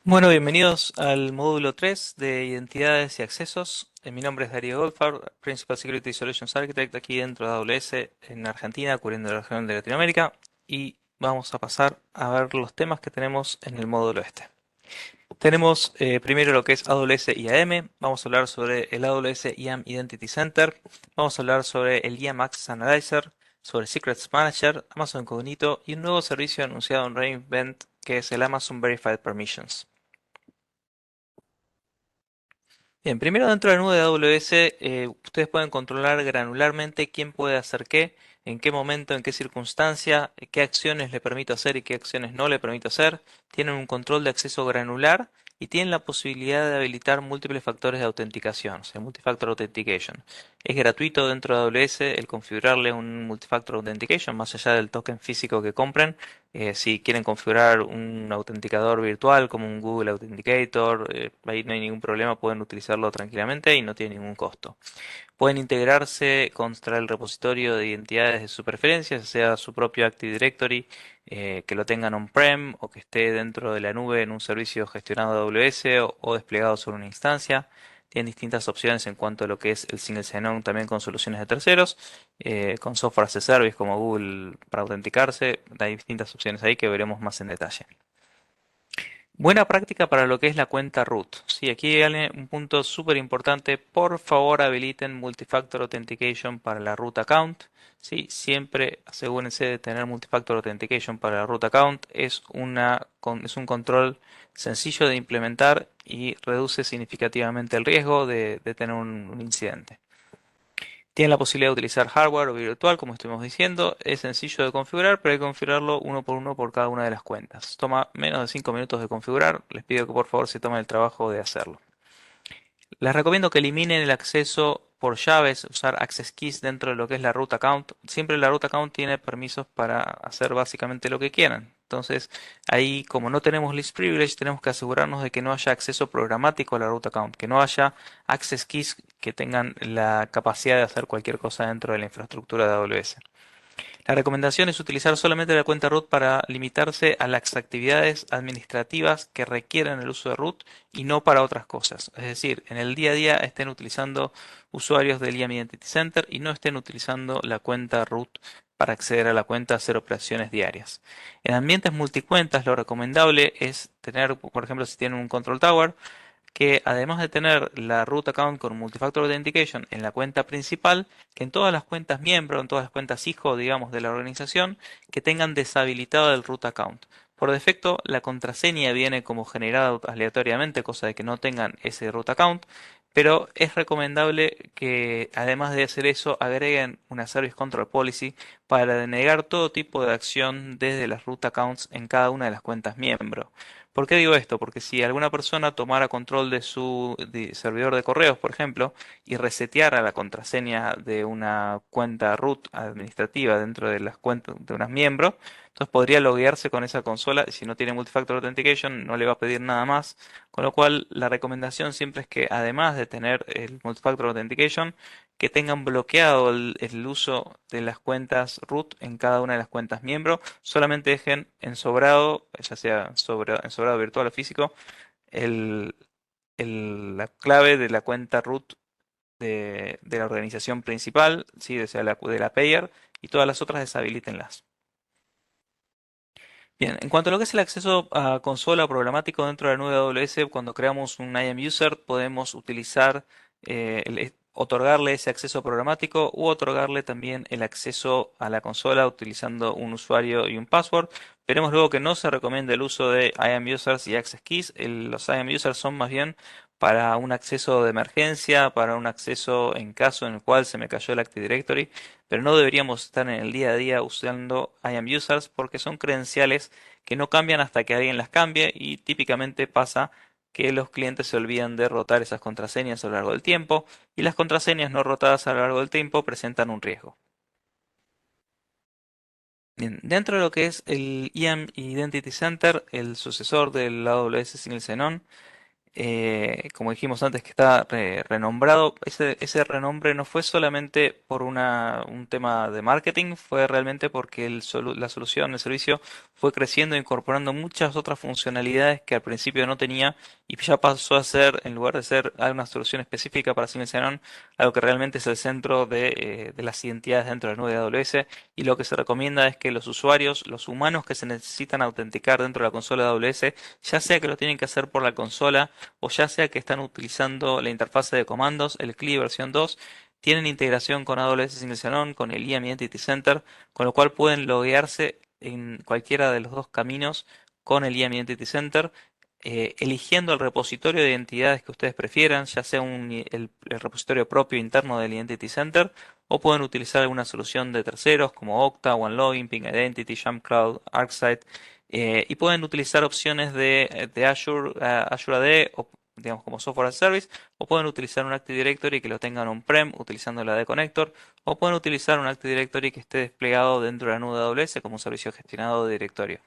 Bueno, bienvenidos al módulo 3 de identidades y accesos. Mi nombre es Darío Goldfarb, Principal Security Solutions Architect aquí dentro de AWS en Argentina, cubriendo la región de Latinoamérica. Y vamos a pasar a ver los temas que tenemos en el módulo este. Tenemos primero lo que es AWS IAM, vamos a hablar sobre el AWS IAM Identity Center, vamos a hablar sobre el IAM Access Analyzer, sobre Secrets Manager, Amazon Incognito y un nuevo servicio anunciado en re:Invent que es el Amazon Verified Permissions. Bien, primero dentro de la nube de AWS, ustedes pueden controlar granularmente quién puede hacer qué, en qué momento, en qué circunstancia, qué acciones le permito hacer y qué acciones no le permito hacer. Tienen un control de acceso granular y tienen la posibilidad de habilitar múltiples factores de autenticación, o sea, Multifactor Authentication. Es gratuito dentro de AWS el configurarle un Multifactor Authentication, más allá del token físico que compren. Si quieren configurar un autenticador virtual como un Google Authenticator, ahí no hay ningún problema, pueden utilizarlo tranquilamente y no tiene ningún costo. Pueden integrarse contra el repositorio de identidades de su preferencia, ya sea su propio Active Directory, que lo tengan on-prem o que esté dentro de la nube en un servicio gestionado de AWS o desplegado sobre una instancia. Tienen distintas opciones en cuanto a lo que es el single sign-on también con soluciones de terceros, con software as a service como Google para autenticarse. Hay distintas opciones ahí que veremos más en detalle. Buena práctica para lo que es la cuenta root. Sí, aquí hay un punto súper importante. Por favor, habiliten Multifactor Authentication para la root account. Sí, siempre asegúrense de tener Multifactor Authentication para la root account. Es un control sencillo de implementar y reduce significativamente el riesgo de tener un incidente. Tienen la posibilidad de utilizar hardware o virtual, como estuvimos diciendo. Es sencillo de configurar, pero hay que configurarlo uno por cada una de las cuentas. Toma menos de 5 minutos de configurar. Les pido que por favor se tomen el trabajo de hacerlo. Les recomiendo que eliminen el acceso por llaves, usar access keys dentro de lo que es la root account. Siempre la root account tiene permisos para hacer básicamente lo que quieran. Entonces, ahí como no tenemos least privilege, tenemos que asegurarnos de que no haya acceso programático a la root account, que no haya access keys que tengan la capacidad de hacer cualquier cosa dentro de la infraestructura de AWS. La recomendación es utilizar solamente la cuenta root para limitarse a las actividades administrativas que requieren el uso de root y no para otras cosas. Es decir, en el día a día estén utilizando usuarios del IAM Identity Center y no estén utilizando la cuenta root para acceder a la cuenta a hacer operaciones diarias. En ambientes multicuentas, lo recomendable es tener, por ejemplo, si tienen un control tower, que además de tener la root account con Multifactor Authentication en la cuenta principal, que en todas las cuentas miembro, en todas las cuentas hijo, digamos, de la organización, que tengan deshabilitado el root account. Por defecto, la contraseña viene como generada aleatoriamente, cosa de que no tengan ese root account, pero es recomendable que además de hacer eso agreguen una Service Control Policy para denegar todo tipo de acción desde las root accounts en cada una de las cuentas miembro. ¿Por qué digo esto? Porque si alguna persona tomara control de su servidor de correos, por ejemplo, y reseteara la contraseña de una cuenta root administrativa dentro de las cuentas de unos miembros, entonces podría loguearse con esa consola. Si no tiene Multifactor Authentication, no le va a pedir nada más. Con lo cual, la recomendación siempre es que, además de tener el Multifactor Authentication, que tengan bloqueado el uso de las cuentas root en cada una de las cuentas miembro. Solamente dejen en sobrado, ya sea en sobrado virtual o físico, el, la clave de la cuenta root de la organización principal, ¿sí? O sea, de la payer, y todas las otras deshabilítenlas. Bien, en cuanto a lo que es el acceso a consola programático dentro de la nube de AWS, cuando creamos un IAM user podemos utilizar, otorgarle ese acceso programático u otorgarle también el acceso a la consola utilizando un usuario y un password. Veremos luego que no se recomienda el uso de IAM users y access keys. Los IAM users son más bien para un acceso de emergencia, para un acceso en caso en el cual se me cayó el Active Directory, pero no deberíamos estar en el día a día usando IAM users porque son credenciales que no cambian hasta que alguien las cambie y típicamente pasa que los clientes se olvidan de rotar esas contraseñas a lo largo del tiempo y las contraseñas no rotadas a lo largo del tiempo presentan un riesgo. Bien, dentro de lo que es el IAM Identity Center, el sucesor del AWS Single Sign-On, como dijimos antes, que está renombrado. Ese renombre no fue solamente por un tema de marketing, fue realmente porque la solución, el servicio fue creciendo e incorporando muchas otras funcionalidades que al principio no tenía y ya pasó a ser, en lugar de ser una solución específica para Siemens Xenon, algo que realmente es el centro de las identidades dentro de la nube de AWS. Y lo que se recomienda es que los usuarios, los humanos que se necesitan autenticar dentro de la consola de AWS, ya sea que lo tienen que hacer por la consola, o ya sea que están utilizando la interfase de comandos, el CLI versión 2, tienen integración con AWS Single con el IAM Identity Center, con lo cual pueden loguearse en cualquiera de los dos caminos con el IAM Identity Center, eligiendo el repositorio de identidades que ustedes prefieran, ya sea el repositorio propio interno del Identity Center, o pueden utilizar alguna solución de terceros como Okta, OneLogin, Ping Identity, JamCloud, ArcSight, y pueden utilizar opciones de Azure, Azure AD, o digamos como software as a service, o pueden utilizar un Active Directory que lo tengan on-prem utilizando el AD Connector, o pueden utilizar un Active Directory que esté desplegado dentro de la nube de AWS como un servicio gestionado de directorio.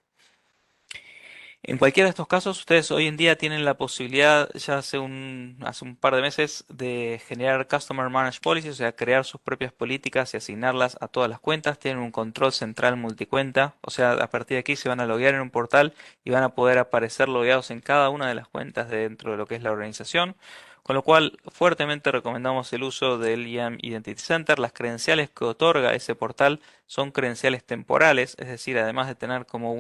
En cualquiera de estos casos, ustedes hoy en día tienen la posibilidad, ya hace un par de meses, de generar Customer Managed Policies, o sea, crear sus propias políticas y asignarlas a todas las cuentas. Tienen un control central multicuenta, o sea, a partir de aquí se van a loguear en un portal y van a poder aparecer logueados en cada una de las cuentas dentro de lo que es la organización. Con lo cual, fuertemente recomendamos el uso del IAM Identity Center. Las credenciales que otorga ese portal son credenciales temporales, es decir, además de tener como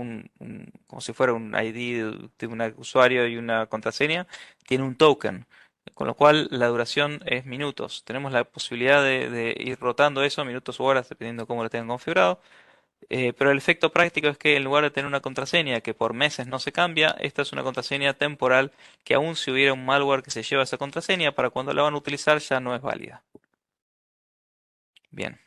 como si fuera un ID de un usuario y una contraseña, tiene un token, con lo cual la duración es minutos. Tenemos la posibilidad de ir rotando eso, minutos u horas, dependiendo cómo lo tengan configurado. Pero el efecto práctico es que en lugar de tener una contraseña que por meses no se cambia, esta es una contraseña temporal que aun si hubiera un malware que se lleva esa contraseña, para cuando la van a utilizar ya no es válida. Bien.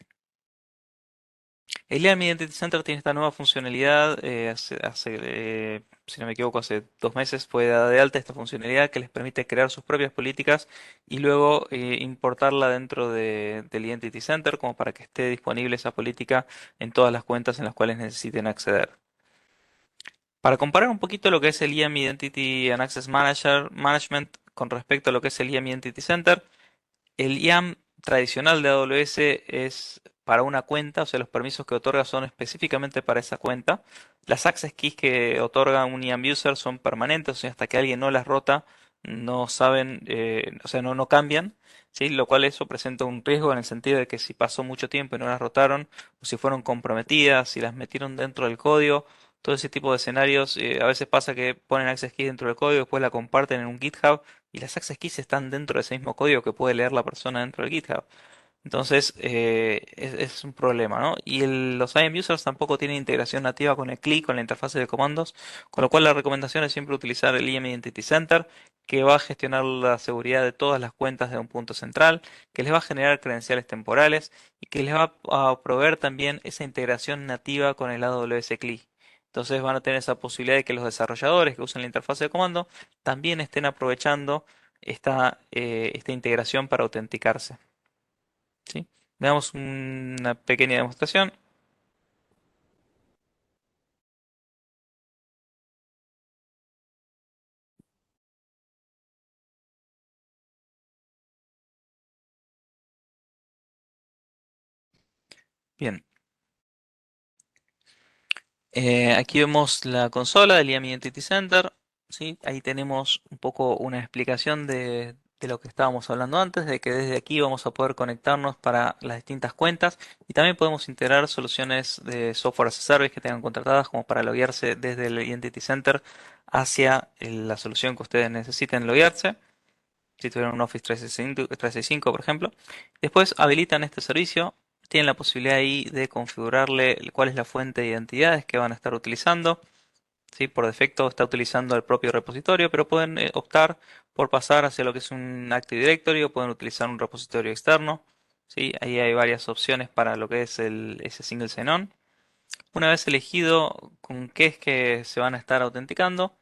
El IAM Identity Center tiene esta nueva funcionalidad, si no me equivoco, hace 2 meses fue dada de alta esta funcionalidad que les permite crear sus propias políticas y luego importarla dentro del Identity Center como para que esté disponible esa política en todas las cuentas en las cuales necesiten acceder. Para comparar un poquito lo que es el IAM Identity and Access Management con respecto a lo que es el IAM Identity Center, el IAM tradicional de AWS es para una cuenta, o sea, los permisos que otorga son específicamente para esa cuenta. Las access keys que otorga un IAM user son permanentes, o sea, hasta que alguien no las rota, no saben, o sea, no cambian, ¿sí? Lo cual eso presenta un riesgo en el sentido de que si pasó mucho tiempo y no las rotaron, o si fueron comprometidas, si las metieron dentro del código, todo ese tipo de escenarios, a veces pasa que ponen access keys dentro del código, después la comparten en un GitHub y las access keys están dentro de ese mismo código que puede leer la persona dentro del GitHub. Entonces, es un problema, ¿no? Y los IAM users tampoco tienen integración nativa con el CLI, con la interfase de comandos, con lo cual la recomendación es siempre utilizar el IAM Identity Center, que va a gestionar la seguridad de todas las cuentas de un punto central, que les va a generar credenciales temporales y que les va a proveer también esa integración nativa con el AWS CLI. Entonces van a tener esa posibilidad de que los desarrolladores que usen la interfase de comando también estén aprovechando esta integración para autenticarse. ¿Sí? Veamos una pequeña demostración. Bien, aquí vemos la consola del IAM Identity Center. ¿Sí? Ahí tenemos un poco una explicación de lo que estábamos hablando antes, de que desde aquí vamos a poder conectarnos para las distintas cuentas y también podemos integrar soluciones de software as a service que tengan contratadas como para loguearse desde el Identity Center hacia la solución que ustedes necesiten loguearse. Si tuvieran un Office 365, por ejemplo. Después habilitan este servicio, tienen la posibilidad ahí de configurarle cuál es la fuente de identidades que van a estar utilizando. ¿Sí? Por defecto está utilizando el propio repositorio, pero pueden optar por pasar hacia lo que es un Active Directory o pueden utilizar un repositorio externo. ¿Sí? Ahí hay varias opciones para lo que es ese single sign-on. Una vez elegido con qué es que se van a estar autenticando,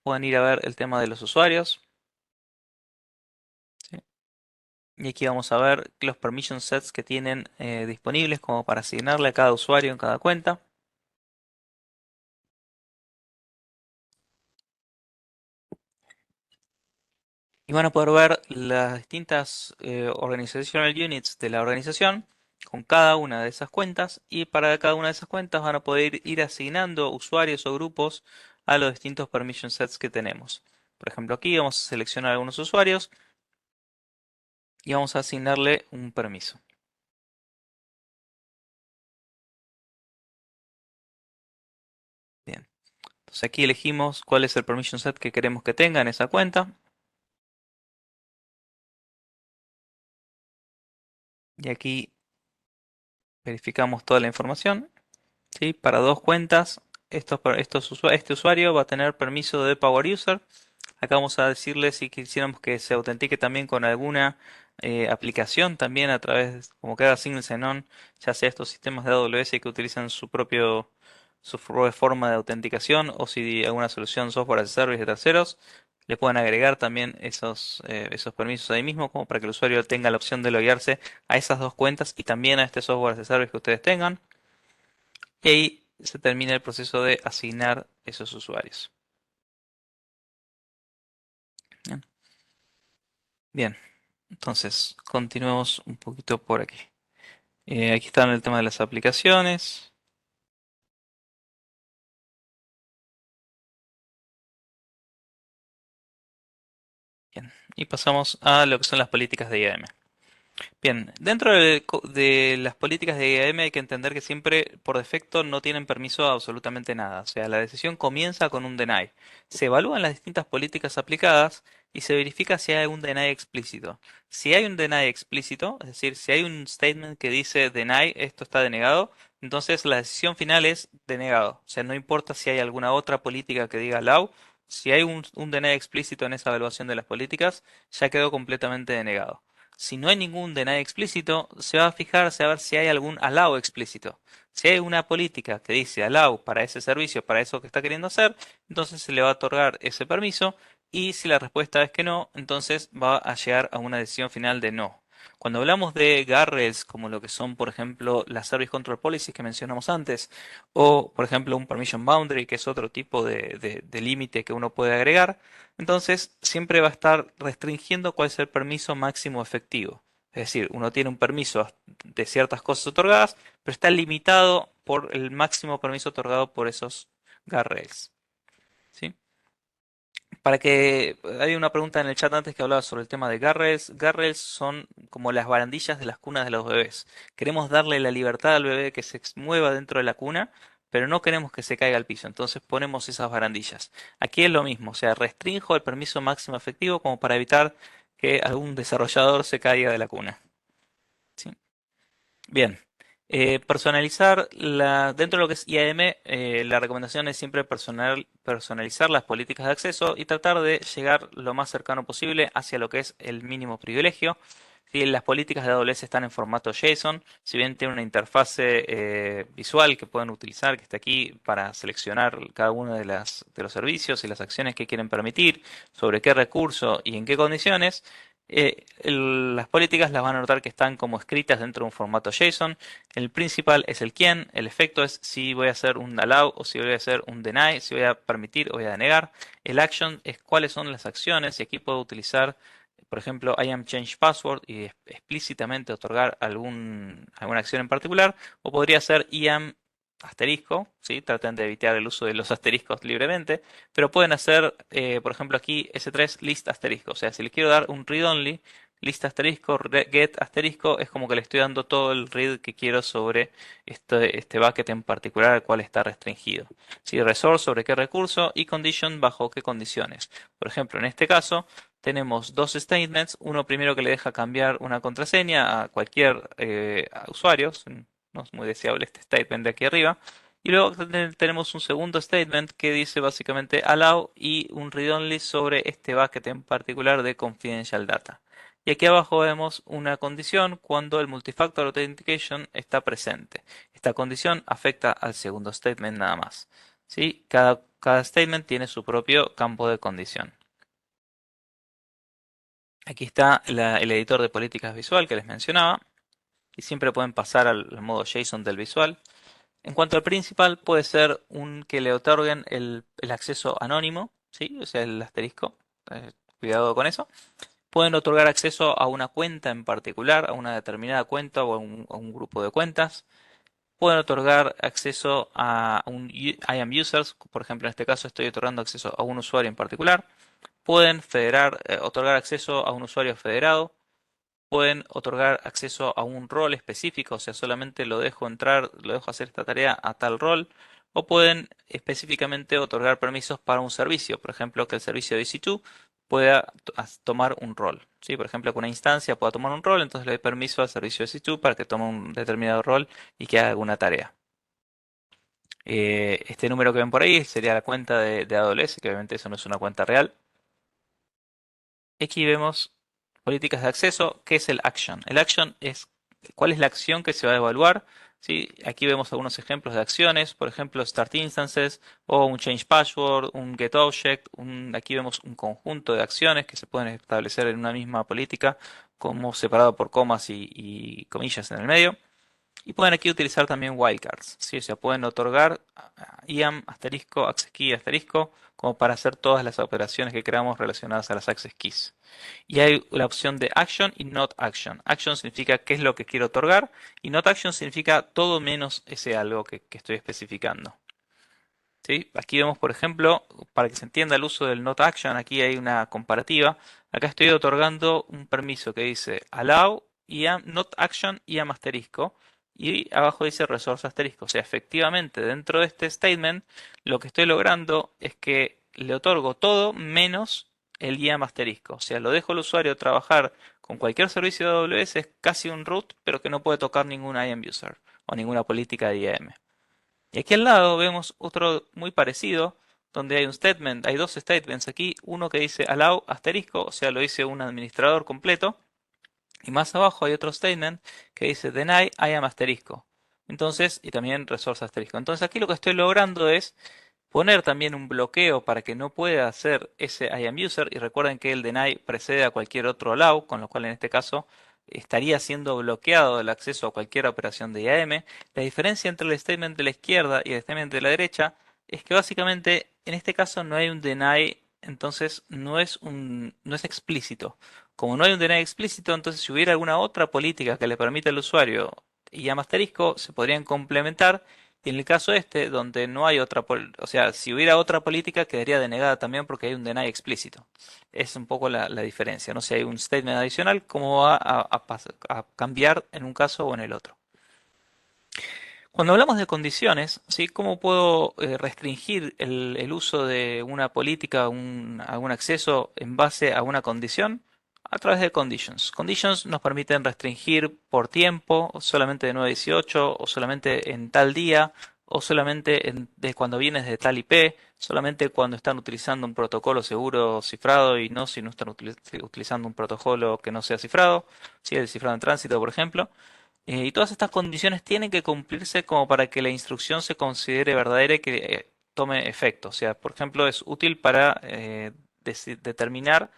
pueden ir a ver el tema de los usuarios. ¿Sí? Y aquí vamos a ver los permission sets que tienen disponibles como para asignarle a cada usuario en cada cuenta. Y van a poder ver las distintas organizational units de la organización con cada una de esas cuentas, y para cada una de esas cuentas van a poder ir asignando usuarios o grupos a los distintos permission sets que tenemos. Por ejemplo, aquí vamos a seleccionar algunos usuarios y vamos a asignarle un permiso. Bien, entonces aquí elegimos cuál es el permission set que queremos que tenga en esa cuenta, y aquí verificamos toda la información. ¿Sí? Para dos cuentas, este usuario va a tener permiso de Power User. Acá vamos a decirle si quisiéramos que se autentique también con alguna aplicación también a través, como que haga single sign-on, ya sea estos sistemas de AWS que utilizan su propia forma de autenticación, o si alguna solución software as a service de terceros, le pueden agregar también esos permisos ahí mismo, como para que el usuario tenga la opción de loguearse a esas dos cuentas y también a este software as a service que ustedes tengan. Y ahí se termina el proceso de asignar esos usuarios. Bien, bien, entonces continuemos un poquito por aquí. Aquí está el tema de las aplicaciones. Bien, y pasamos a lo que son las políticas de IAM. Bien, dentro de las políticas de IAM hay que entender que siempre por defecto no tienen permiso a absolutamente nada. O sea, la decisión comienza con un deny. Se evalúan las distintas políticas aplicadas y se verifica si hay un deny explícito. Si hay un deny explícito, es decir, si hay un statement que dice deny, esto está denegado, entonces la decisión final es denegado. O sea, no importa si hay alguna otra política que diga allow, si hay un deny explícito en esa evaluación de las políticas, ya quedó completamente denegado. Si no hay ningún deny explícito, se va a fijarse a ver si hay algún allow explícito. Si hay una política que dice allow para ese servicio, para eso que está queriendo hacer, entonces se le va a otorgar ese permiso, y si la respuesta es que no, entonces va a llegar a una decisión final de no. Cuando hablamos de guardrails, como lo que son, por ejemplo, las Service Control Policies que mencionamos antes, o, por ejemplo, un Permission Boundary, que es otro tipo de límite que uno puede agregar, entonces, siempre va a estar restringiendo cuál es el permiso máximo efectivo. Es decir, uno tiene un permiso de ciertas cosas otorgadas, pero está limitado por el máximo permiso otorgado por esos guardrails. ¿Sí? Para que hay una pregunta en el chat antes que hablaba sobre el tema de guardrails. Guardrails son como las barandillas de las cunas de los bebés. Queremos darle la libertad al bebé que se mueva dentro de la cuna, pero no queremos que se caiga al piso. Entonces ponemos esas barandillas. Aquí es lo mismo, o sea, restringo el permiso máximo efectivo como para evitar que algún desarrollador se caiga de la cuna. ¿Sí? Bien. Personalizar dentro de lo que es IAM, la recomendación es siempre personalizar las políticas de acceso y tratar de llegar lo más cercano posible hacia lo que es el mínimo privilegio. Si las políticas de AWS están en formato JSON, si bien tiene una interfase visual que pueden utilizar, que está aquí para seleccionar cada uno de los servicios y las acciones que quieren permitir, sobre qué recurso y en qué condiciones, las políticas las van a notar que están como escritas dentro de un formato JSON. El principal es el quién, el efecto es si voy a hacer un allow o si voy a hacer un deny, si voy a permitir o voy a denegar. El action es cuáles son las acciones, y aquí puedo utilizar, por ejemplo, I am change password y explícitamente otorgar alguna acción en particular, o podría ser I am asterisco, ¿sí? Traten de evitar el uso de los asteriscos libremente, pero pueden hacer, por ejemplo, aquí S3 list asterisco, o sea, si le quiero dar un read only, list asterisco, get asterisco, es como que le estoy dando todo el read que quiero sobre este bucket en particular al cual está restringido. Si resource, sobre qué recurso, y condition, bajo qué condiciones. Por ejemplo, en este caso tenemos dos statements, uno primero que le deja cambiar una contraseña a cualquier usuario, no es muy deseable este statement de aquí arriba. Y luego tenemos un segundo statement que dice básicamente allow y un read only sobre este bucket en particular de confidential data. Y aquí abajo vemos una condición cuando el multifactor authentication está presente. Esta condición afecta al segundo statement nada más. ¿Sí? Cada statement tiene su propio campo de condición. Aquí está el editor de políticas visual que les mencionaba. Y siempre pueden pasar al modo JSON del visual. En cuanto al principal, puede ser un que le otorguen el acceso anónimo, ¿sí? O sea, el asterisco. cuidado con eso. Pueden otorgar acceso a una cuenta en particular, a una determinada cuenta o a un grupo de cuentas. Pueden otorgar acceso a un IAM users, por ejemplo, en este caso estoy otorgando acceso a un usuario en particular. Pueden otorgar acceso a un usuario federado. Pueden otorgar acceso a un rol específico, o sea, solamente lo dejo entrar, lo dejo hacer esta tarea a tal rol. O pueden específicamente otorgar permisos para un servicio, por ejemplo, que el servicio de EC2 pueda tomar un rol. ¿Sí? Por ejemplo, que una instancia pueda tomar un rol, entonces le doy permiso al servicio de EC2 para que tome un determinado rol y que haga alguna tarea. Este número que ven por ahí sería la cuenta de AWS, que obviamente eso no es una cuenta real. Aquí vemos políticas de acceso. ¿Qué es el action? El action es cuál es la acción que se va a evaluar. ¿Sí? Aquí vemos algunos ejemplos de acciones, por ejemplo, start instances o un change password, un get object. Aquí vemos un conjunto de acciones que se pueden establecer en una misma política, como separado por comas y comillas en el medio. Y pueden aquí utilizar también wildcards, ¿sí? O sea, pueden otorgar IAM asterisco, access key asterisco, como para hacer todas las operaciones que queramos relacionadas a las access keys. Y hay la opción de action y not action. Action significa qué es lo que quiero otorgar y not action significa todo menos ese algo que estoy especificando. ¿Sí? Aquí vemos, por ejemplo, para que se entienda el uso del not action, aquí hay una comparativa. Acá estoy otorgando un permiso que dice allow IAM, not action IAM asterisco. Y abajo dice resource asterisco. O sea, efectivamente, dentro de este statement, lo que estoy logrando es que le otorgo todo menos el IAM asterisco. O sea, lo dejo al usuario trabajar con cualquier servicio de AWS, es casi un root, pero que no puede tocar ningún IAM user o ninguna política de IAM. Y aquí al lado vemos otro muy parecido, donde hay un statement, hay dos statements aquí, uno que dice allow asterisco, o sea, lo dice un administrador completo, y más abajo hay otro statement que dice deny IAM asterisco. Entonces, y también resource asterisco. Entonces aquí lo que estoy logrando es poner también un bloqueo para que no pueda hacer ese IAM user, y recuerden que el deny precede a cualquier otro allow, con lo cual en este caso estaría siendo bloqueado el acceso a cualquier operación de IAM. La diferencia entre el statement de la izquierda y el statement de la derecha es que básicamente en este caso no hay un deny, entonces no es explícito. Como no hay un deny explícito, entonces si hubiera alguna otra política que le permita al usuario IAM asterisco, se podrían complementar. Y en el caso este, donde no hay otra, o sea, si hubiera otra política, quedaría denegada también porque hay un deny explícito. Es un poco la diferencia, ¿no? Si hay un statement adicional, ¿cómo va a cambiar en un caso o en el otro? Cuando hablamos de condiciones, ¿sí? ¿Cómo puedo restringir el uso de una política, algún acceso en base a una condición? A través de conditions. Conditions nos permiten restringir por tiempo, o solamente de 9 a 18, o solamente en tal día, o solamente de cuando vienes de tal IP, solamente cuando están utilizando un protocolo seguro cifrado y no si no están utilizando un protocolo que no sea cifrado, si el cifrado en tránsito, por ejemplo. Y todas estas condiciones tienen que cumplirse como para que la instrucción se considere verdadera y que tome efecto. O sea, por ejemplo, es útil para determinar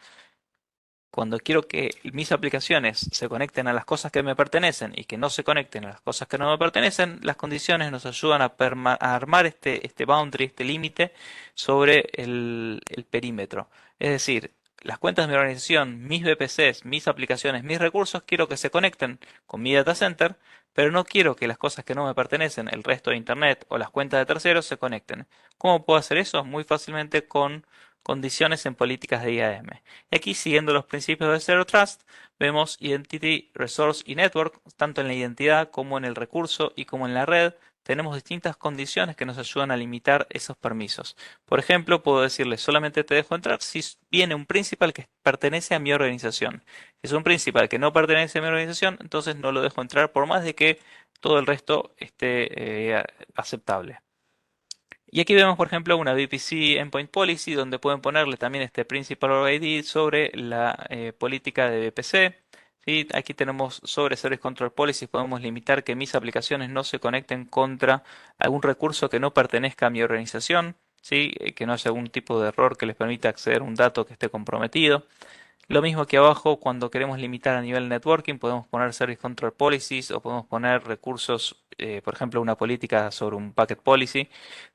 cuando quiero que mis aplicaciones se conecten a las cosas que me pertenecen y que no se conecten a las cosas que no me pertenecen, las condiciones nos ayudan a armar este boundary, este límite sobre el perímetro. Es decir, las cuentas de mi organización, mis VPCs, mis aplicaciones, mis recursos, quiero que se conecten con mi data center, pero no quiero que las cosas que no me pertenecen, el resto de Internet o las cuentas de terceros, se conecten. ¿Cómo puedo hacer eso? Muy fácilmente con condiciones en políticas de IAM. Y aquí, siguiendo los principios de Zero Trust, vemos Identity, Resource y Network, tanto en la identidad como en el recurso y como en la red. Tenemos distintas condiciones que nos ayudan a limitar esos permisos. Por ejemplo, puedo decirle solamente te dejo entrar si viene un principal que pertenece a mi organización. Si es un principal que no pertenece a mi organización, entonces no lo dejo entrar por más de que todo el resto esté aceptable. Y aquí vemos, por ejemplo, una VPC Endpoint Policy donde pueden ponerle también este Principal or ID sobre la política de VPC. ¿Sí? Aquí tenemos sobre Service Control Policy, podemos limitar que mis aplicaciones no se conecten contra algún recurso que no pertenezca a mi organización, ¿sí? Que no haya algún tipo de error que les permita acceder a un dato que esté comprometido. Lo mismo aquí abajo, cuando queremos limitar a nivel networking, podemos poner Service Control Policies o podemos poner recursos por ejemplo, una política sobre un packet policy,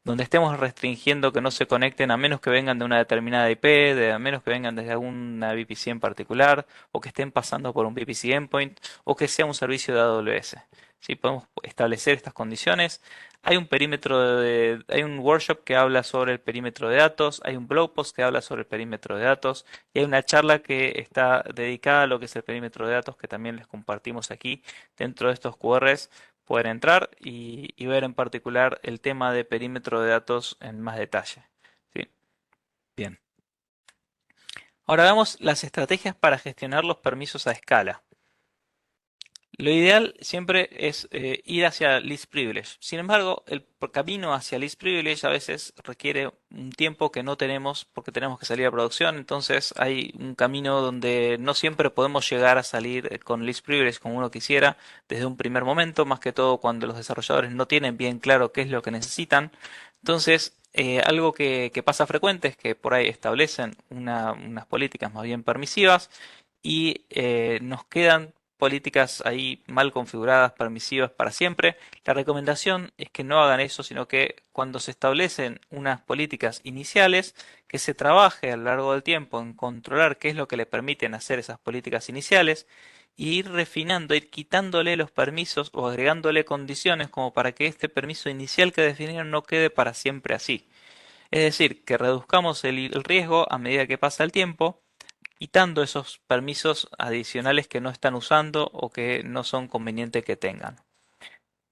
donde estemos restringiendo que no se conecten a menos que vengan de una determinada IP, a menos que vengan desde alguna VPC en particular, o que estén pasando por un VPC endpoint, o que sea un servicio de AWS. ¿Sí? Podemos establecer estas condiciones. Hay un workshop que habla sobre el perímetro de datos, hay un blog post que habla sobre el perímetro de datos, y hay una charla que está dedicada a lo que es el perímetro de datos que también les compartimos aquí dentro de estos QRs. Pueden entrar y ver en particular el tema de perímetro de datos en más detalle. ¿Sí? Bien. Ahora veamos las estrategias para gestionar los permisos a escala. Lo ideal siempre es ir hacia least privilege. Sin embargo, el camino hacia least privilege a veces requiere un tiempo que no tenemos porque tenemos que salir a producción. Entonces hay un camino donde no siempre podemos llegar a salir con least privilege como uno quisiera desde un primer momento, más que todo cuando los desarrolladores no tienen bien claro qué es lo que necesitan. Entonces, algo que pasa frecuente es que por ahí establecen unas políticas más bien permisivas y nos quedan políticas ahí mal configuradas, permisivas para siempre. La recomendación es que no hagan eso, sino que cuando se establecen unas políticas iniciales, que se trabaje a lo largo del tiempo en controlar qué es lo que le permiten hacer esas políticas iniciales y ir refinando, ir quitándole los permisos o agregándole condiciones como para que este permiso inicial que definieron no quede para siempre así. Es decir, que reduzcamos el riesgo a medida que pasa el tiempo quitando esos permisos adicionales que no están usando o que no son convenientes que tengan.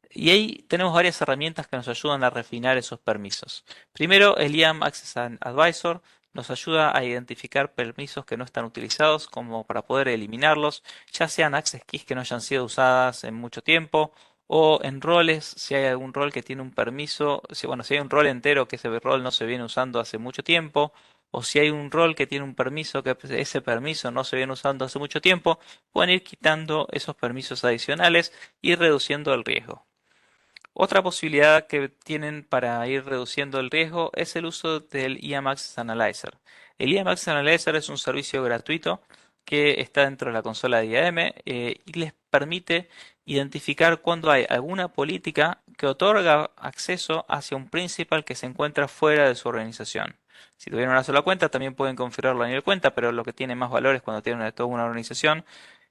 Y ahí tenemos varias herramientas que nos ayudan a refinar esos permisos. Primero, el IAM Access Advisor nos ayuda a identificar permisos que no están utilizados como para poder eliminarlos, ya sean access keys que no hayan sido usadas en mucho tiempo o en roles, si hay algún rol que tiene un permiso, si hay un rol entero que ese rol no se viene usando hace mucho tiempo, o si hay un rol que tiene un permiso que ese permiso no se viene usando hace mucho tiempo, pueden ir quitando esos permisos adicionales y reduciendo el riesgo. Otra posibilidad que tienen para ir reduciendo el riesgo es el uso del IAM Access Analyzer. El IAM Access Analyzer es un servicio gratuito que está dentro de la consola de IAM y les permite identificar cuando hay alguna política que otorga acceso hacia un principal que se encuentra fuera de su organización. Si tuvieran una sola cuenta, también pueden configurarlo a nivel cuenta, pero lo que tiene más valor es cuando tienen toda una organización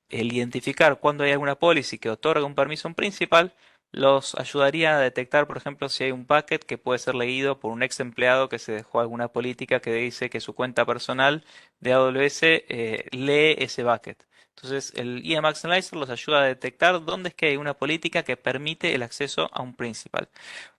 el identificar cuando hay alguna policy que otorga un permiso a un principal los ayudaría a detectar, por ejemplo, si hay un packet que puede ser leído por un ex empleado que se dejó alguna política que dice que su cuenta personal de AWS lee ese bucket. Entonces, el EMAX Analyzer los ayuda a detectar dónde es que hay una política que permite el acceso a un principal.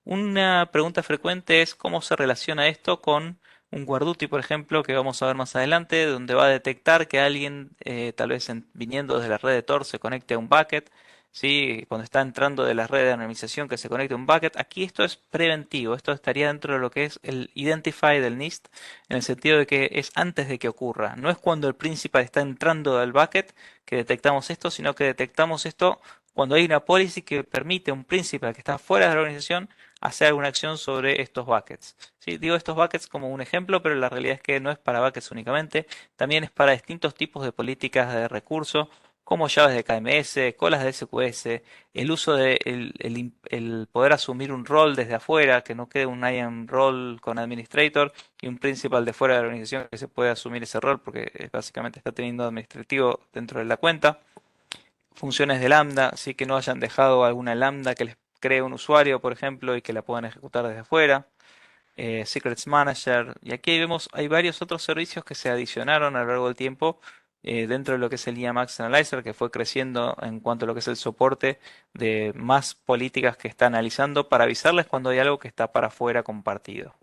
Una pregunta frecuente es cómo se relaciona esto con un Guarduty, por ejemplo, que vamos a ver más adelante, donde va a detectar que alguien, tal vez viniendo desde la red de Tor, se conecte a un bucket, ¿sí? Cuando está entrando de la red de anonimización que se conecte a un bucket. Aquí esto es preventivo, esto estaría dentro de lo que es el Identify del NIST, en el sentido de que es antes de que ocurra. No es cuando el principal está entrando del bucket que detectamos esto, sino que detectamos esto cuando hay una policy que permite a un principal que está fuera de la organización hacer alguna acción sobre estos buckets. Sí, digo estos buckets como un ejemplo, pero la realidad es que no es para buckets únicamente, también es para distintos tipos de políticas de recurso, como llaves de KMS, colas de SQS, el uso de el poder asumir un rol desde afuera, que no quede un IAM role con administrator y un principal de fuera de la organización que se puede asumir ese rol porque básicamente está teniendo administrativo dentro de la cuenta. Funciones de lambda, sí que no hayan dejado alguna lambda que les cree un usuario, por ejemplo, y que la puedan ejecutar desde afuera. Secrets Manager, y aquí vemos, hay varios otros servicios que se adicionaron a lo largo del tiempo dentro de lo que es el IAMAX Analyzer, que fue creciendo en cuanto a lo que es el soporte de más políticas que está analizando para avisarles cuando hay algo que está para afuera compartido.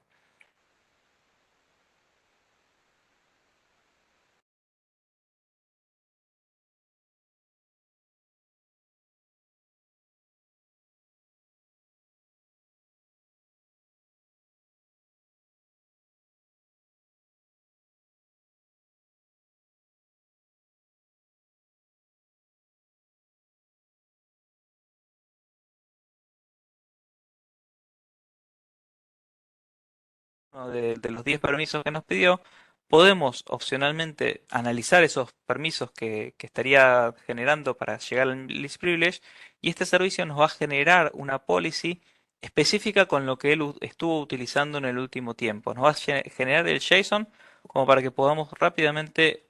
Uno de los 10 permisos que nos pidió Podemos opcionalmente analizar esos permisos que estaría generando para llegar al least privilege y este servicio nos va a generar una policy específica con lo que él estuvo utilizando en el último tiempo. Nos va a generar el JSON como para que podamos rápidamente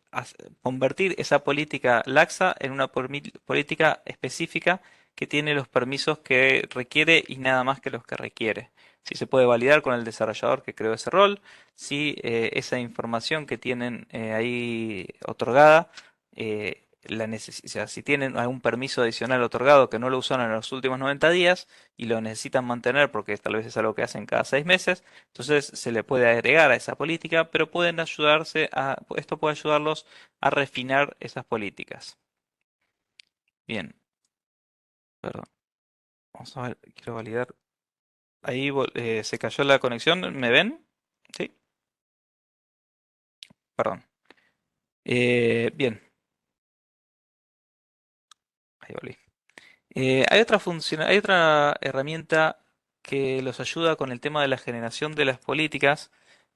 convertir esa política laxa en una política específica que tiene los permisos que requiere y nada más que los que requiere. Si se puede validar con el desarrollador que creó ese rol, si esa información que tienen ahí otorgada, o sea, si tienen algún permiso adicional otorgado que no lo usaron en los últimos 90 días y lo necesitan mantener porque tal vez es algo que hacen cada 6 meses, entonces se le puede agregar a esa política, pero pueden ayudarse esto puede ayudarlos a refinar esas políticas. Bien, perdón, vamos a ver, quiero validar. Ahí se cayó la conexión, ¿me ven? Sí, perdón. Bien, ahí volví. Hay otra herramienta que los ayuda con el tema de la generación de las políticas,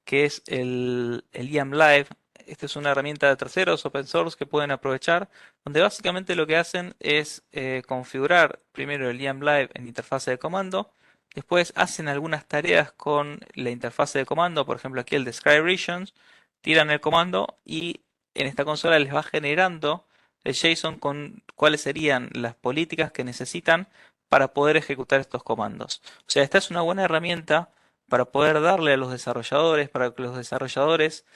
que es el IAM Live. Esta es una herramienta de terceros open source que pueden aprovechar, donde básicamente lo que hacen es configurar primero el IAM Live en interfase de comando, después hacen algunas tareas con la interfase de comando, por ejemplo aquí el describe regions, tiran el comando y en esta consola les va generando el JSON con cuáles serían las políticas que necesitan para poder ejecutar estos comandos. O sea, esta es una buena herramienta para poder darle a los desarrolladores, para que los desarrolladores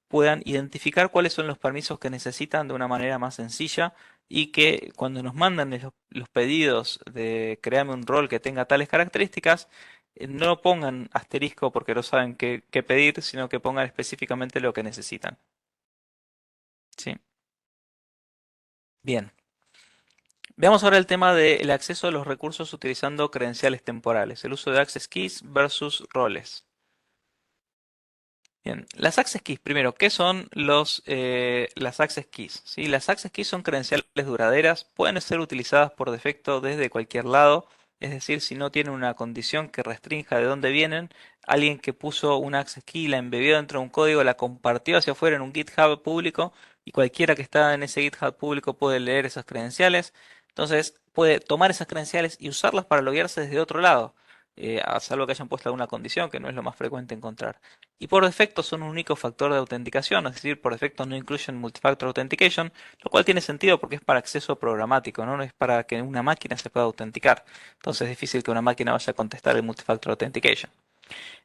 puedan identificar cuáles son los permisos que necesitan de una manera más sencilla y que cuando nos mandan los pedidos de créame un rol que tenga tales características, no pongan asterisco porque no saben qué pedir, sino que pongan específicamente lo que necesitan. Sí. Bien. Veamos ahora el tema del acceso a los recursos utilizando credenciales temporales, el uso de access keys versus roles. Bien, las access keys, primero, ¿qué son las access keys? ¿Sí? Las access keys son credenciales duraderas, pueden ser utilizadas por defecto desde cualquier lado, es decir, si no tienen una condición que restrinja de dónde vienen, alguien que puso una access key, la embebió dentro de un código, la compartió hacia afuera en un GitHub público y cualquiera que está en ese GitHub público puede leer esas credenciales, entonces puede tomar esas credenciales y usarlas para loguearse desde otro lado. A salvo que hayan puesto alguna condición, que no es lo más frecuente encontrar. Y por defecto son un único factor de autenticación, es decir, por defecto no incluyen multifactor authentication, lo cual tiene sentido porque es para acceso programático, ¿no? No es para que una máquina se pueda autenticar. Entonces es difícil que una máquina vaya a contestar el multifactor authentication.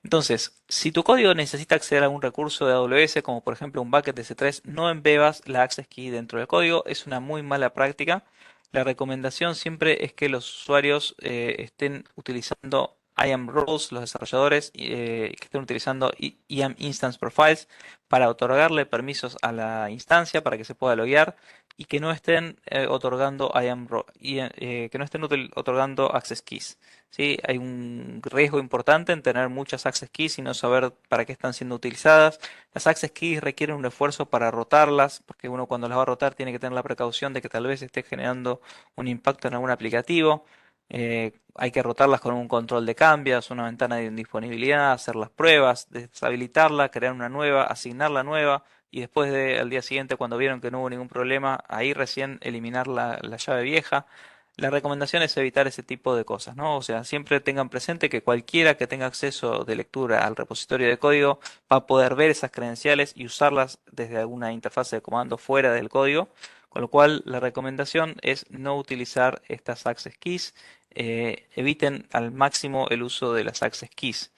Entonces, si tu código necesita acceder a un recurso de AWS, como por ejemplo un bucket de S3, no embebas la access key dentro del código, es una muy mala práctica. La recomendación siempre es que los usuarios estén utilizando IAM roles, los desarrolladores que estén utilizando IAM Instance Profiles para otorgarle permisos a la instancia para que se pueda loguear y que no estén otorgando que no estén otorgando access keys. ¿Sí? Hay un riesgo importante en tener muchas access keys y no saber para qué están siendo utilizadas. Las access keys requieren un esfuerzo para rotarlas, porque uno cuando las va a rotar tiene que tener la precaución de que tal vez esté generando un impacto en algún aplicativo. Hay que rotarlas con un control de cambios, una ventana de disponibilidad, hacer las pruebas, deshabilitarla, crear una nueva, asignar la nueva y después al día siguiente cuando vieron que no hubo ningún problema, ahí recién eliminar la llave vieja. La recomendación es evitar ese tipo de cosas, ¿no? O sea, siempre tengan presente que cualquiera que tenga acceso de lectura al repositorio de código va a poder ver esas credenciales y usarlas desde alguna interfaz de comando fuera del código, con lo cual la recomendación es no utilizar estas access keys, eviten al máximo el uso de las access keys.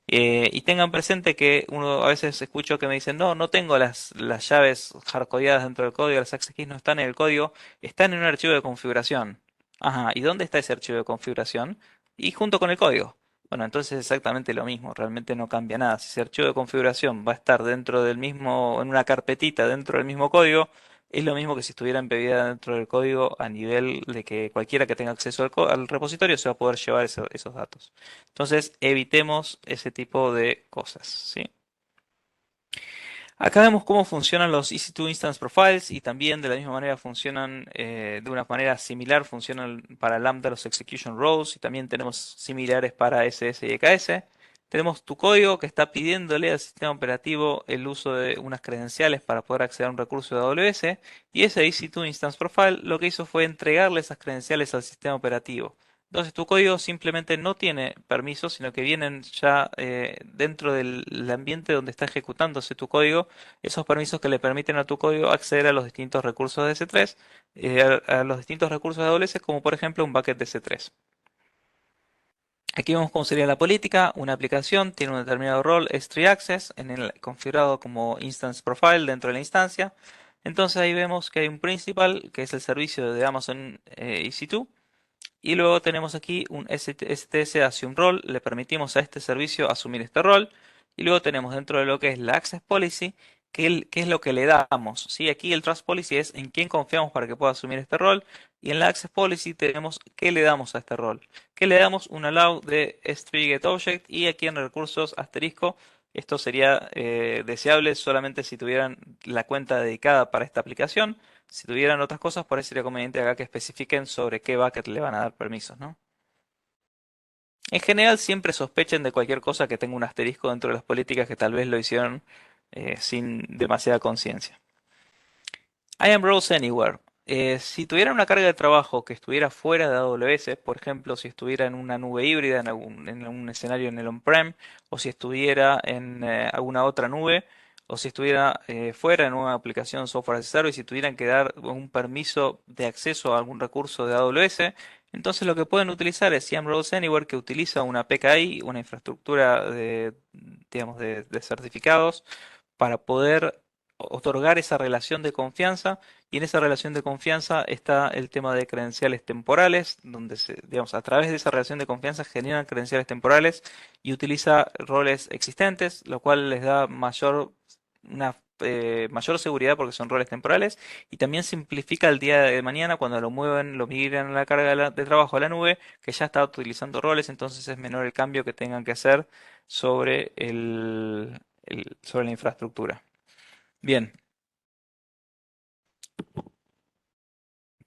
Y tengan presente que uno a veces escucho que me dicen, no, no tengo las llaves hardcodeadas dentro del código, las access keys no están en el código, están en un archivo de configuración. Ajá, ¿y dónde está ese archivo de configuración? Y junto con el código. Bueno, entonces es exactamente lo mismo, realmente no cambia nada. Si ese archivo de configuración va a estar dentro del mismo, en una carpetita dentro del mismo código, es lo mismo que si estuviera embebida dentro del código a nivel de que cualquiera que tenga acceso al repositorio se va a poder llevar esos datos. Entonces, evitemos ese tipo de cosas, ¿sí? Acá vemos cómo funcionan los EC2 Instance Profiles y también de la misma manera funcionan, de una manera similar, funcionan para Lambda los Execution Roles y también tenemos similares para SS y EKS. Tenemos tu código que está pidiéndole al sistema operativo el uso de unas credenciales para poder acceder a un recurso de AWS, y ese EC2 Instance Profile lo que hizo fue entregarle esas credenciales al sistema operativo. Entonces tu código simplemente no tiene permisos, sino que vienen ya dentro del ambiente donde está ejecutándose tu código, esos permisos que le permiten a tu código acceder a los distintos recursos de S3, a los distintos recursos de AWS, como por ejemplo un bucket de S3. Aquí vemos cómo sería la política. Una aplicación tiene un determinado rol, S3 Access, configurado como Instance Profile dentro de la instancia. Entonces ahí vemos que hay un principal, que es el servicio de Amazon EC2. Y luego tenemos aquí un STS Assume Role, le permitimos a este servicio asumir este rol. Y luego tenemos dentro de lo que es la Access Policy, qué es lo que le damos. ¿Sí? Aquí el Trust Policy es en quién confiamos para que pueda asumir este rol. Y en la Access Policy tenemos qué le damos a este rol. ¿Qué le damos? Un allow de S3GetObject, y aquí en recursos asterisco. Esto sería deseable solamente si tuvieran la cuenta dedicada para esta aplicación. Si tuvieran otras cosas, por ahí sería conveniente acá que especifiquen sobre qué bucket le van a dar permisos, ¿no? En general, siempre sospechen de cualquier cosa que tenga un asterisco dentro de las políticas, que tal vez lo hicieron sin demasiada conciencia. I am Roles Anywhere. Si tuviera una carga de trabajo que estuviera fuera de AWS, por ejemplo, si estuviera en una nube híbrida, en algún escenario en el on-prem, o si estuviera en alguna otra nube, o si estuviera fuera en una aplicación software as a service y tuvieran que dar un permiso de acceso a algún recurso de AWS, entonces lo que pueden utilizar es IAM Roles Anywhere, que utiliza una PKI, una infraestructura de, digamos, de certificados, para poder otorgar esa relación de confianza, y en esa relación de confianza está el tema de credenciales temporales, donde digamos, a través de esa relación de confianza generan credenciales temporales y utiliza roles existentes, lo cual les da mayor seguridad porque son roles temporales, y también simplifica el día de mañana cuando lo mueven, lo migran a la carga de trabajo a la nube, que ya está utilizando roles, entonces es menor el cambio que tengan que hacer sobre sobre la infraestructura. Bien,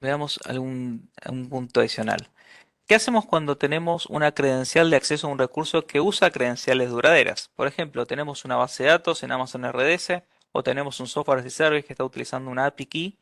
veamos algún punto adicional. ¿Qué hacemos cuando tenemos una credencial de acceso a un recurso que usa credenciales duraderas? Por ejemplo, tenemos una base de datos en Amazon RDS, o tenemos un software as a service que está utilizando una API key,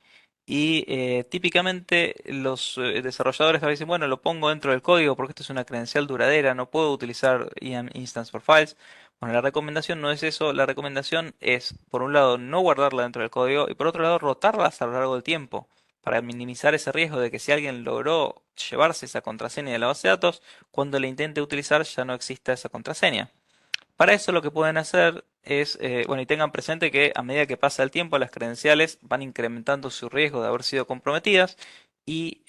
y típicamente los desarrolladores a veces dicen, bueno, lo pongo dentro del código porque esto es una credencial duradera, no puedo utilizar IAM Instance for Files. Bueno, la recomendación no es eso, la recomendación es, por un lado, no guardarla dentro del código, y por otro lado, rotarlas a lo largo del tiempo, para minimizar ese riesgo de que si alguien logró llevarse esa contraseña de la base de datos, cuando la intente utilizar ya no exista esa contraseña. Para eso lo que pueden hacer es, bueno, y tengan presente que a medida que pasa el tiempo, las credenciales van incrementando su riesgo de haber sido comprometidas, y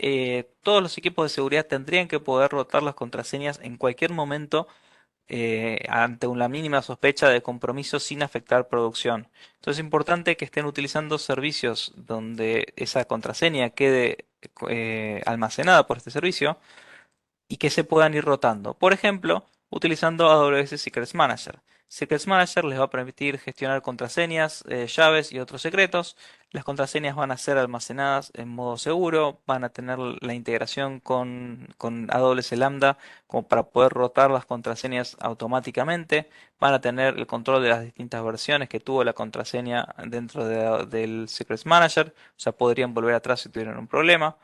todos los equipos de seguridad tendrían que poder rotar las contraseñas en cualquier momento ante una mínima sospecha de compromiso sin afectar producción. Entonces es importante que estén utilizando servicios donde esa contraseña quede almacenada por este servicio, y que se puedan ir rotando. Por ejemplo, utilizando AWS Secrets Manager. Secrets Manager les va a permitir gestionar contraseñas, llaves y otros secretos. Las contraseñas van a ser almacenadas en modo seguro, van a tener la integración con AWS Lambda como para poder rotar las contraseñas automáticamente. Van a tener el control de las distintas versiones que tuvo la contraseña dentro del Secrets Manager, o sea, podrían volver atrás si tuvieran un problema.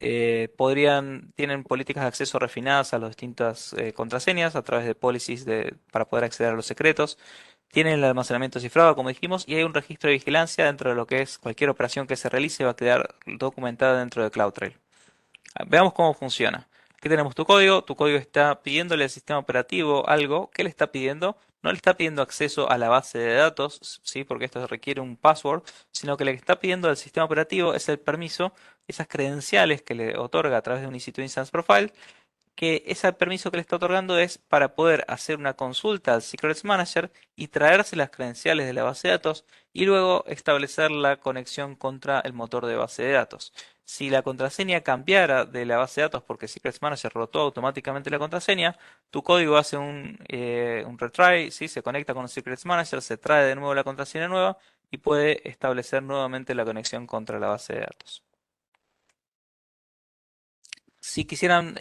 Tienen políticas de acceso refinadas a las distintas contraseñas a través de policies para poder acceder a los secretos. Tienen el almacenamiento cifrado, como dijimos, y hay un registro de vigilancia dentro de lo que es cualquier operación que se realice, va a quedar documentada dentro de CloudTrail. Veamos cómo funciona. Aquí tenemos tu código está pidiéndole al sistema operativo algo. ¿Qué le está pidiendo? No le está pidiendo acceso a la base de datos, ¿sí? Porque esto requiere un password, sino que le está pidiendo al sistema operativo es el permiso, esas credenciales que le otorga a través de un EC2 Instance Profile, que ese permiso que le está otorgando es para poder hacer una consulta al Secrets Manager y traerse las credenciales de la base de datos, y luego establecer la conexión contra el motor de base de datos. Si la contraseña cambiara de la base de datos porque Secrets Manager rotó automáticamente la contraseña, tu código hace un retry, ¿sí? Se conecta con Secrets Manager, se trae de nuevo la contraseña nueva y puede establecer nuevamente la conexión contra la base de datos. Si quisieran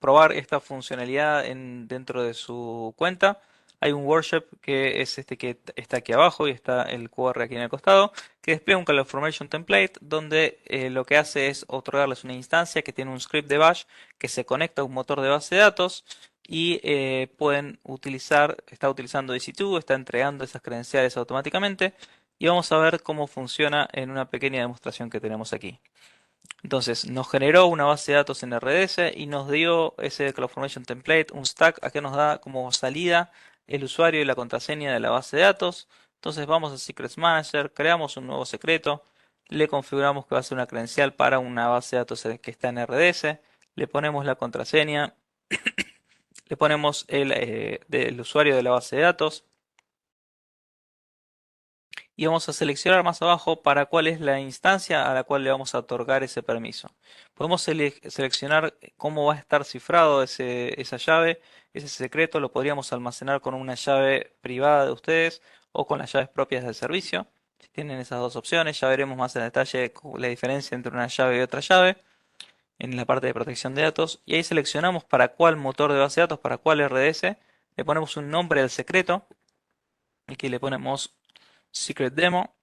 probar esta funcionalidad dentro de su cuenta, hay un worship que es este que está aquí abajo y está el QR aquí en el costado, que despliega un CloudFormation template donde lo que hace es otorgarles una instancia que tiene un script de bash que se conecta a un motor de base de datos y pueden utilizar, está utilizando EC2, está entregando esas credenciales automáticamente y vamos a ver cómo funciona en una pequeña demostración que tenemos aquí. Entonces nos generó una base de datos en RDS y nos dio ese CloudFormation template, un stack, aquí nos da como salida el usuario y la contraseña de la base de datos. Entonces vamos a Secrets Manager, creamos un nuevo secreto, le configuramos que va a ser una credencial para una base de datos que está en RDS, le ponemos la contraseña, le ponemos el usuario de la base de datos y vamos a seleccionar más abajo para cuál es la instancia a la cual le vamos a otorgar ese permiso. Podemos seleccionar cómo va a estar cifrado esa llave, ese secreto, lo podríamos almacenar con una llave privada de ustedes o con las llaves propias del servicio. Si tienen esas dos opciones, ya veremos más en detalle la diferencia entre una llave y otra llave en la parte de protección de datos. Y ahí seleccionamos para cuál motor de base de datos, para cuál RDS, le ponemos un nombre del secreto. Aquí le ponemos Secret Demo.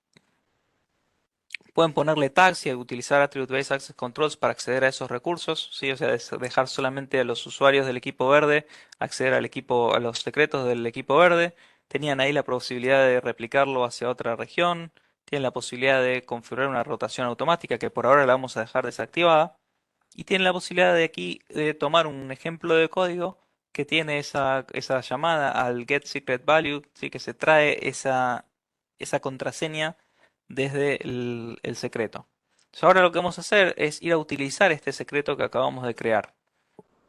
Pueden ponerle tags y utilizar Attribute Based Access Controls para acceder a esos recursos, ¿sí? O sea, dejar solamente a los usuarios del equipo verde acceder a los secretos del equipo verde. Tenían ahí la posibilidad de replicarlo hacia otra región. Tienen la posibilidad de configurar una rotación automática que por ahora la vamos a dejar desactivada. Y tienen la posibilidad de aquí de tomar un ejemplo de código que tiene esa llamada al getSecretValue, ¿sí? Que se trae esa contraseña desde el secreto. Entonces ahora lo que vamos a hacer es ir a utilizar este secreto que acabamos de crear.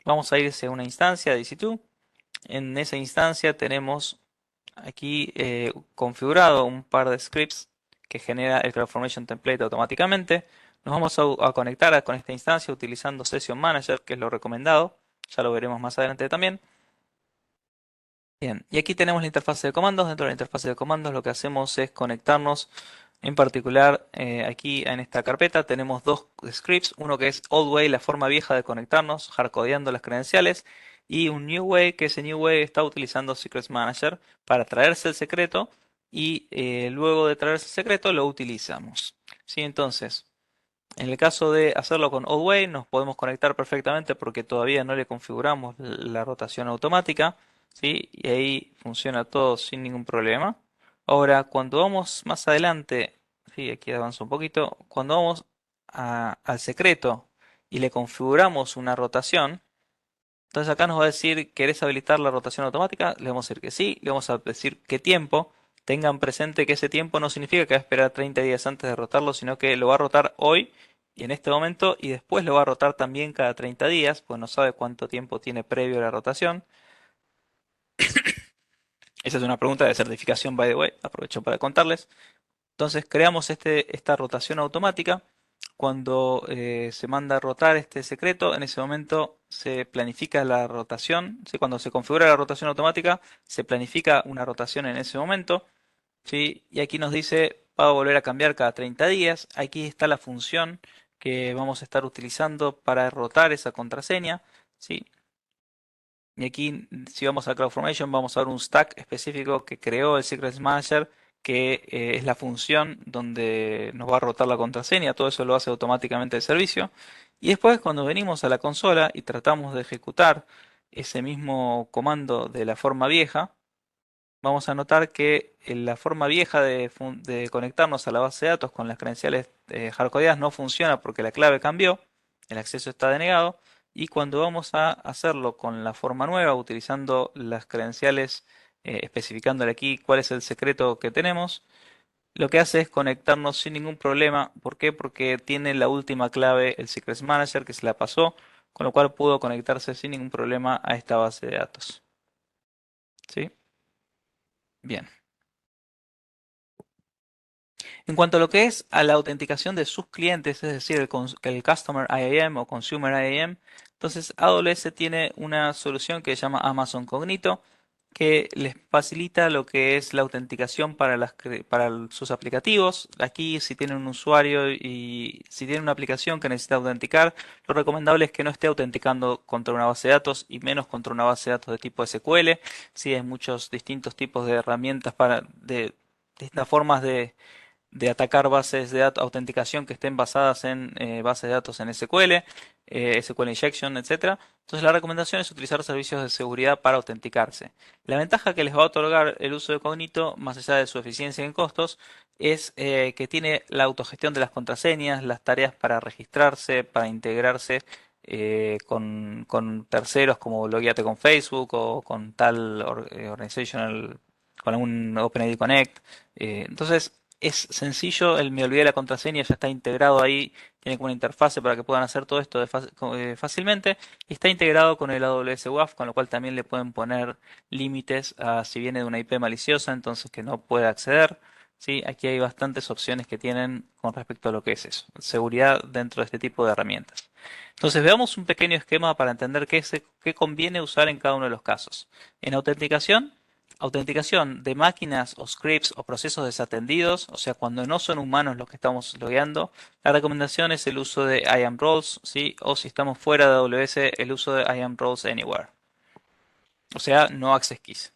Vamos a irse a una instancia de EC2. En esa instancia tenemos aquí configurado un par de scripts que genera el CloudFormation template automáticamente. Nos vamos a conectar con esta instancia utilizando Session Manager, que es lo recomendado. Ya lo veremos más adelante también. Bien, y aquí tenemos la interfaz de comandos. Dentro de la interfaz de comandos lo que hacemos es conectarnos. En particular, aquí en esta carpeta tenemos dos scripts. Uno que es Old Way, la forma vieja de conectarnos, hardcodeando las credenciales. Y un New Way, que ese New Way está utilizando Secrets Manager para traerse el secreto. Y luego de traerse el secreto lo utilizamos. ¿Sí? Entonces, en el caso de hacerlo con Old Way, nos podemos conectar perfectamente porque todavía no le configuramos la rotación automática. ¿Sí? Y ahí funciona todo sin ningún problema. Ahora, cuando vamos más adelante, sí, aquí avanzo un poquito, cuando vamos al secreto y le configuramos una rotación, entonces acá nos va a decir, ¿querés habilitar la rotación automática? Le vamos a decir que sí, le vamos a decir qué tiempo. Tengan presente que ese tiempo no significa que va a esperar 30 días antes de rotarlo, sino que lo va a rotar hoy y en este momento y después lo va a rotar también cada 30 días, pues no sabe cuánto tiempo tiene previo la rotación. Esa es una pregunta de certificación, by the way, aprovecho para contarles. Entonces creamos esta rotación automática. Cuando se manda a rotar este secreto, en ese momento se planifica la rotación. ¿Sí? Cuando se configura la rotación automática, se planifica una rotación en ese momento. ¿Sí? Y aquí nos dice, va a volver a cambiar cada 30 días. Aquí está la función que vamos a estar utilizando para rotar esa contraseña. ¿Sí? Y aquí, si vamos a CloudFormation, vamos a ver un stack específico que creó el Secrets Manager, que es la función donde nos va a rotar la contraseña. Todo eso lo hace automáticamente el servicio. Y después, cuando venimos a la consola y tratamos de ejecutar ese mismo comando de la forma vieja, vamos a notar que la forma vieja de conectarnos a la base de datos con las credenciales hardcodeadas no funciona porque la clave cambió, el acceso está denegado, y cuando vamos a hacerlo con la forma nueva, utilizando las credenciales, especificándole aquí cuál es el secreto que tenemos, lo que hace es conectarnos sin ningún problema. ¿Por qué? Porque tiene la última clave, el Secrets Manager, que se la pasó, con lo cual pudo conectarse sin ningún problema a esta base de datos. ¿Sí? Bien. En cuanto a lo que es a la autenticación de sus clientes, es decir, el Customer IAM o Consumer IAM, entonces AWS tiene una solución que se llama Amazon Cognito. que les facilita lo que es la autenticación para sus aplicativos. Aquí, si tienen un usuario y si tienen una aplicación que necesita autenticar, lo recomendable es que no esté autenticando contra una base de datos y menos contra una base de datos de tipo SQL. Sí, hay muchos distintos tipos de herramientas de distintas formas de atacar bases de datos, autenticación que estén basadas en bases de datos en SQL, SQL Injection, etcétera. Entonces la recomendación es utilizar servicios de seguridad para autenticarse. La ventaja que les va a otorgar el uso de Cognito, más allá de su eficiencia en costos, es que tiene la autogestión de las contraseñas, las tareas para registrarse, para integrarse con terceros como logueate con Facebook o con tal organizational, con algún OpenID Connect. Entonces, es sencillo, el me olvidé la contraseña ya está integrado ahí, tiene como una interfase para que puedan hacer todo esto fácilmente y está integrado con el AWS WAF, con lo cual también le pueden poner límites a si viene de una IP maliciosa, entonces que no pueda acceder. ¿Sí? Aquí hay bastantes opciones que tienen con respecto a lo que es eso, seguridad dentro de este tipo de herramientas. Entonces veamos un pequeño esquema para entender qué conviene usar en cada uno de los casos. En autenticación, autenticación de máquinas o scripts o procesos desatendidos, o sea, cuando no son humanos los que estamos logueando, la recomendación es el uso de IAM roles, ¿sí? O si estamos fuera de AWS, el uso de IAM roles anywhere, o sea, no access keys.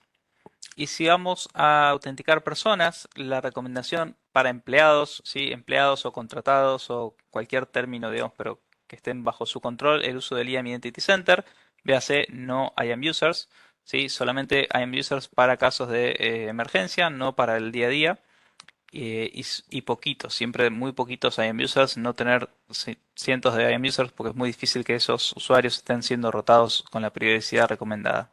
Y si vamos a autenticar personas, la recomendación para empleados, ¿sí? Empleados o contratados o cualquier término, digamos, pero que estén bajo su control, el uso del IAM Identity Center, véase no IAM users, ¿sí? Solamente IAM users para casos de emergencia, no para el día a día. Y poquitos, siempre muy poquitos IAM users, no tener cientos de IAM users porque es muy difícil que esos usuarios estén siendo rotados con la periodicidad recomendada.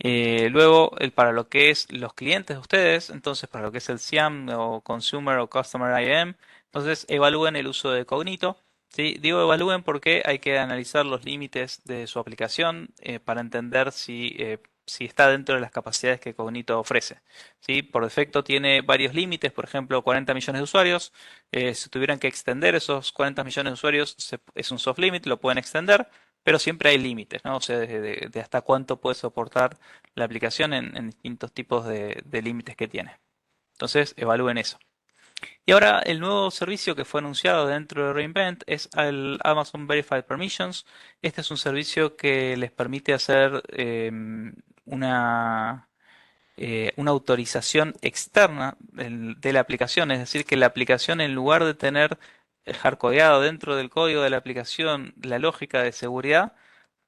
Luego, para lo que es los clientes de ustedes, entonces para lo que es el SIAM o Consumer o Customer IAM, entonces evalúen el uso de Cognito. ¿Sí? Digo evalúen porque hay que analizar los límites de su aplicación para entender si está dentro de las capacidades que Cognito ofrece. ¿Sí? Por defecto tiene varios límites, por ejemplo 40 millones de usuarios. Si tuvieran que extender esos 40 millones de usuarios, es un soft limit, lo pueden extender, pero siempre hay límites, ¿no? O sea, de hasta cuánto puede soportar la aplicación en distintos tipos de límites que tiene. Entonces, evalúen eso. Y ahora el nuevo servicio que fue anunciado dentro de Reinvent es el Amazon Verified Permissions. Este es un servicio que les permite hacer una autorización externa de la aplicación, es decir, que la aplicación en lugar de tener hardcodeado dentro del código de la aplicación la lógica de seguridad,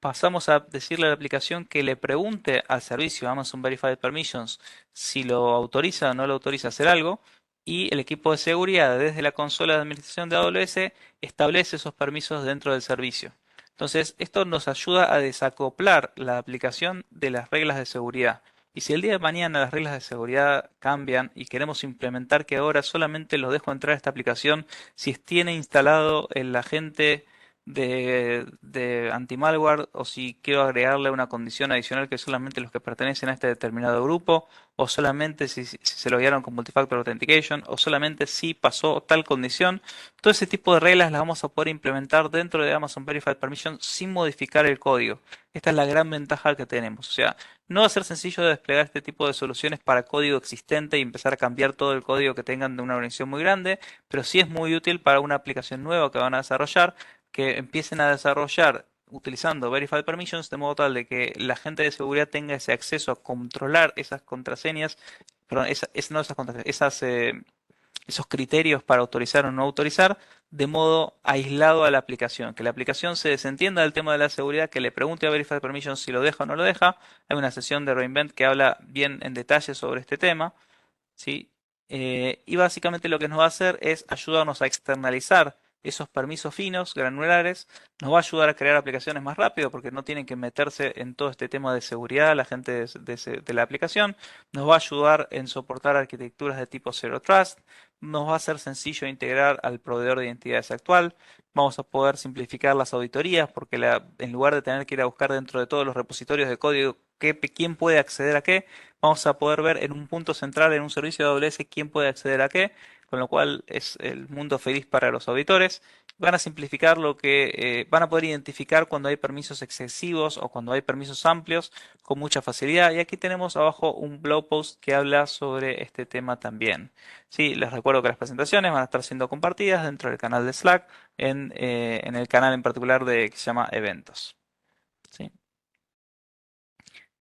pasamos a decirle a la aplicación que le pregunte al servicio Amazon Verified Permissions si lo autoriza o no lo autoriza a hacer algo, y el equipo de seguridad desde la consola de administración de AWS establece esos permisos dentro del servicio. Entonces, esto nos ayuda a desacoplar la aplicación de las reglas de seguridad. Y si el día de mañana las reglas de seguridad cambian y queremos implementar que ahora solamente los dejo entrar a esta aplicación si tiene instalado el agente de anti-malware o si quiero agregarle una condición adicional que solamente los que pertenecen a este determinado grupo o solamente si se loguearon con Multifactor Authentication o solamente si pasó tal condición. Todo ese tipo de reglas las vamos a poder implementar dentro de Amazon Verified Permission sin modificar el código. Esta es la gran ventaja que tenemos. O sea, no va a ser sencillo de desplegar este tipo de soluciones para código existente y empezar a cambiar todo el código que tengan de una organización muy grande, pero sí es muy útil para una aplicación nueva que van a desarrollar, que empiecen a desarrollar utilizando Verified Permissions de modo tal de que la gente de seguridad tenga ese acceso a controlar esas contraseñas, perdón, no esas contraseñas, esos criterios para autorizar o no autorizar de modo aislado a la aplicación. Que la aplicación se desentienda del tema de la seguridad, que le pregunte a Verified Permissions si lo deja o no lo deja. Hay una sesión de Reinvent que habla bien en detalle sobre este tema, ¿sí? Y básicamente lo que nos va a hacer es ayudarnos a externalizar esos permisos finos, granulares, nos va a ayudar a crear aplicaciones más rápido porque no tienen que meterse en todo este tema de seguridad la gente de la aplicación, nos va a ayudar en soportar arquitecturas de tipo Zero Trust, nos va a ser sencillo integrar al proveedor de identidades actual, vamos a poder simplificar las auditorías porque en lugar de tener que ir a buscar dentro de todos los repositorios de código quién puede acceder a qué, vamos a poder ver en un punto central, en un servicio de AWS, quién puede acceder a qué, con lo cual es el mundo feliz para los auditores. Van a simplificar lo que van a poder identificar cuando hay permisos excesivos o cuando hay permisos amplios con mucha facilidad. Y aquí tenemos abajo un blog post que habla sobre este tema también. Sí, les recuerdo que las presentaciones van a estar siendo compartidas dentro del canal de Slack, en el canal en particular que se llama Eventos. ¿Sí?